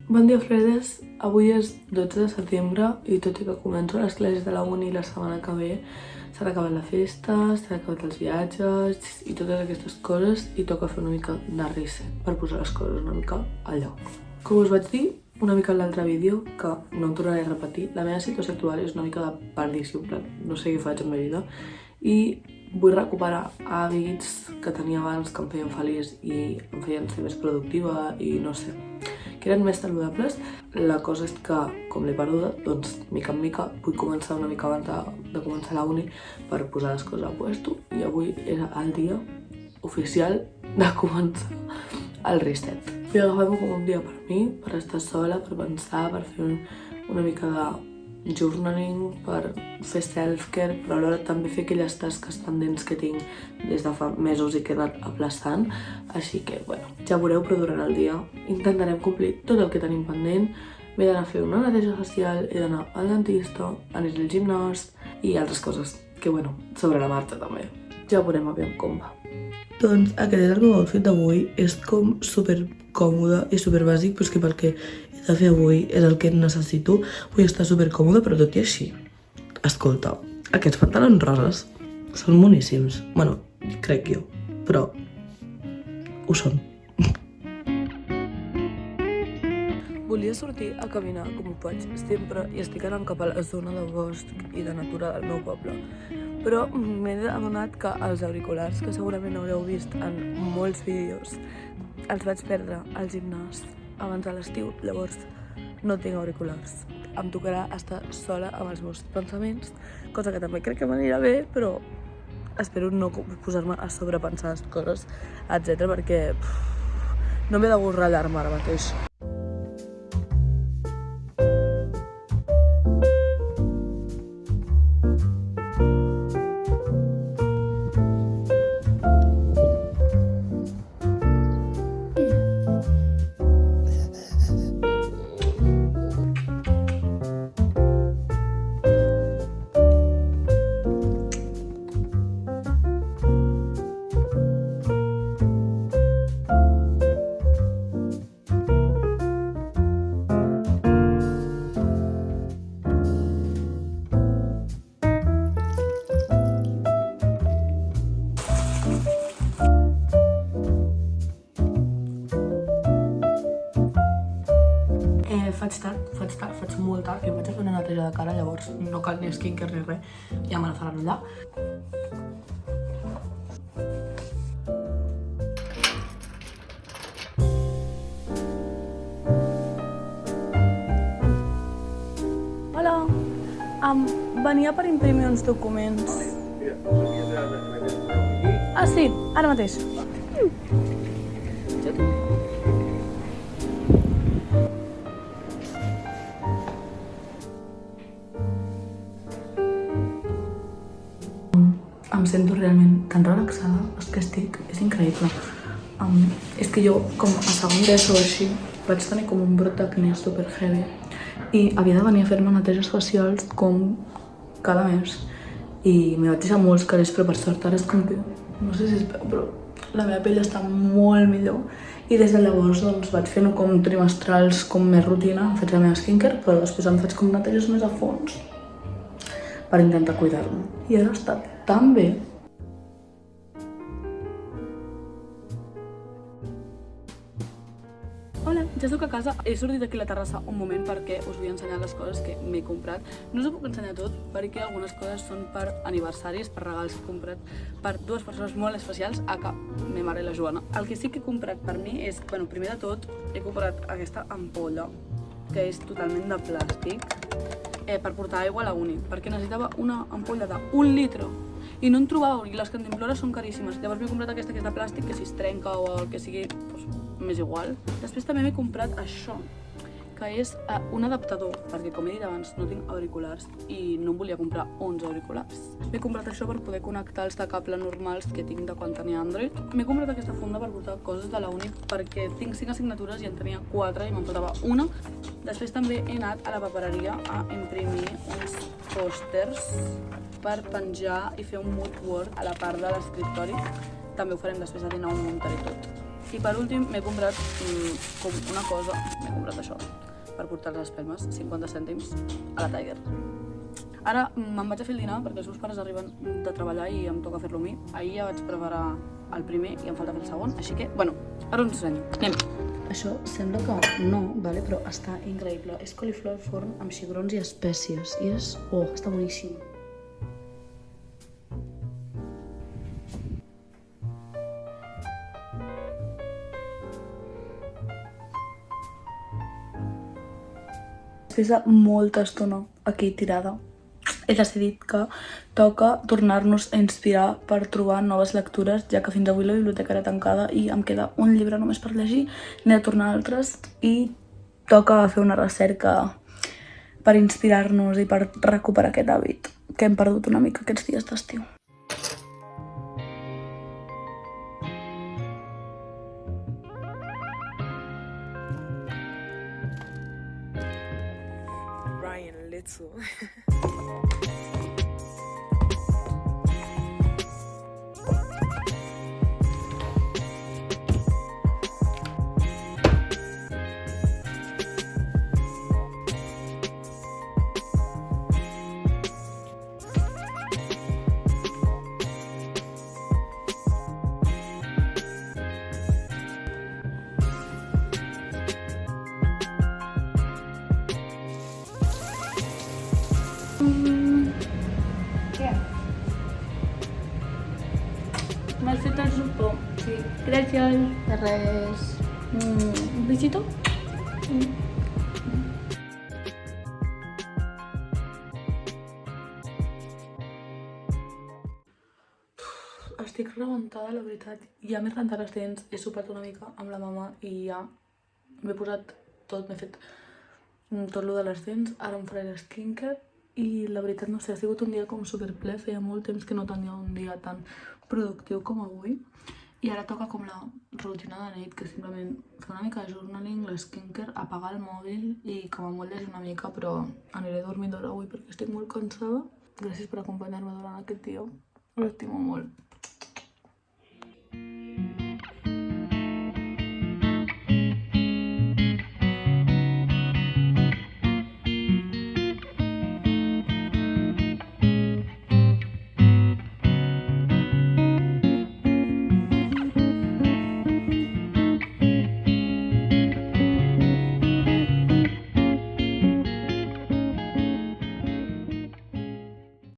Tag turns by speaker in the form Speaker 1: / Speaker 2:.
Speaker 1: Bon dia, fredes. Avui és 12 de setembre i tot i que començo les classes de la uni la setmana que ve, s'han acabat la festa, s'han acabat els viatges i totes aquestes coses i toca fer una mica de reset per posar les coses una mica al lloc. Com us vaig dir una mica en l'altre vídeo, que no em tornaré a repetir, la meva situació actual és una mica de perdició, no sé què faig amb la vida i vull recuperar hàbits que tenia abans que em feien feliç i em feien ser més productiva i no sé, que eren més saludables. La cosa és que, com l'he perduda, doncs, mica en mica, vull començar una mica abans de començar la uni per posar les coses a puesto i avui era el dia oficial de començar el reset. Vull agafar-ho com un dia per mi, per estar sola, per pensar, per fer una mica de journaling, per fer self-care, però alhora també fer aquelles tasques pendents que tinc des de fa mesos i que he anat aplaçant. Així que, bueno, ja veureu, però durant el dia intentarem complir tot el que tenim pendent. M'he d'anar a fer una neteja facial, he d'anar al dentista, aniré al gimnàs i altres coses que, bueno, sobre la marxa també. Ja veurem aviam com va. Doncs aquest és el meu outfit d'avui, és com super còmode i super bàsic, però és que pel que he de fer avui és el que necessito. Vull estar super còmode, però tot i així. Escolta, aquests pantalons roses són boníssims. Bueno, crec jo, però ho són. Volia sortir a caminar com ho faig sempre i estic anant cap a la zona de bosc i de natura del meu poble. Però m'he adonat que els auriculars, que segurament haureu vist en molts vídeos, els vaig perdre al gimnàs abans de l'estiu, llavors no tinc auriculars. Em tocarà estar sola amb els meus pensaments, cosa que també crec que m'anirà bé, però espero no posar-me a sobrepensar les coses, etc. perquè no m'he de gust ratllar-me ara mateix. Faig molt tard, que em vaig a fer una neteja de cara, llavors no cal ni skincare ni res, ja me la faran allà. Hola, venia per imprimir uns documents. Ah, sí, ara mateix. Em sento realment tan relaxada, és increïble. És que jo, com a segon d'ESO o així, vaig tenir com un brot d'acné super heavy i havia de venir a fer-me neteges facials com cada mes i me vaig deixar molts calés, però per sort ara és com que, no sé si es veu, però la meva pell està molt millor i des de llavors doncs vaig fent com trimestrals com més rutina, em faig la meva skincare, però després em faig com neteges més a fons per intentar cuidar-me. I ara està tan bé. Hola, ja soc a casa. He sortit aquí a la terrassa un moment perquè us vull ensenyar les coses que m'he comprat. No us ho puc ensenyar tot perquè algunes coses són per aniversaris, per regals que he comprat per dues persones molt especials, aka ma mare i la Joana. El que sí que he comprat per mi és, bueno, primer de tot, he comprat aquesta ampolla, que és totalment de plàstic, per portar aigua a la uni, perquè necessitava una ampolla d'1 litre i no en trobava, i les cantimplores són caríssimes. Llavors m'he comprat aquesta que és de plàstic, que si es trenca o el que sigui, doncs, m'és igual. Després també m'he comprat això, que és un adaptador, perquè com he dit abans no tinc auriculars i no em volia comprar 11 auriculars. M'he comprat això per poder connectar els de cable normals que tinc de quan tenia Android. M'he comprat aquesta funda per portar coses de la uni perquè tinc 5 assignatures i en tenia 4 i me'n faltava una. Després també he anat a la papereria a imprimir uns pòsters per penjar i fer un mood board a la part de l'escriptori. També ho farem després de dinar un muntar i tot.
Speaker 2: I per últim m'he comprat com una cosa, m'he comprat això, per portar les espelmes, 50 cèntims a la Tiger. Ara me'n vaig a fer el dinar perquè els meus pares arriben de treballar i em toca fer-lo a mi. Ahir ja vaig preparar el primer i em falta fer el segon, així que, bueno, ara us ensenyo. Anem! Això sembla que no, vale? Però està increïble. És coliflor al forn amb cigrons i espècies i és... oh, està boníssim. Després de molta estona aquí tirada, he decidit que toca tornar-nos a inspirar per trobar noves lectures, ja que fins avui la biblioteca era tancada i em queda un llibre només per llegir, n'he de tornar a altres i toca fer una recerca per inspirar-nos i per recuperar aquest hàbit que hem perdut una mica aquests dies d'estiu.
Speaker 3: Ryan Little.
Speaker 2: Què? M'has fet el sopó? Sí. Gràcies. De res. Un besito? Estic rebentada, la veritat. Ja m'he rentat les dents, he sopat una mica amb la mama i ja m'he posat tot, m'he fet tot lo de les dents. Ara em faré skincare i la veritat no sé, ha sigut un dia com superple, feia molt temps que no tenia un dia tan productiu com avui. I ara toca com la rutina de nit, que és simplement fer una mica de journaling, la skincare, apagar el mòbil i com a molt llegir una mica, però aniré dormint d'hora avui perquè estic molt cansada. Gràcies per acompanyar-me durant aquest dia, l'estimo molt.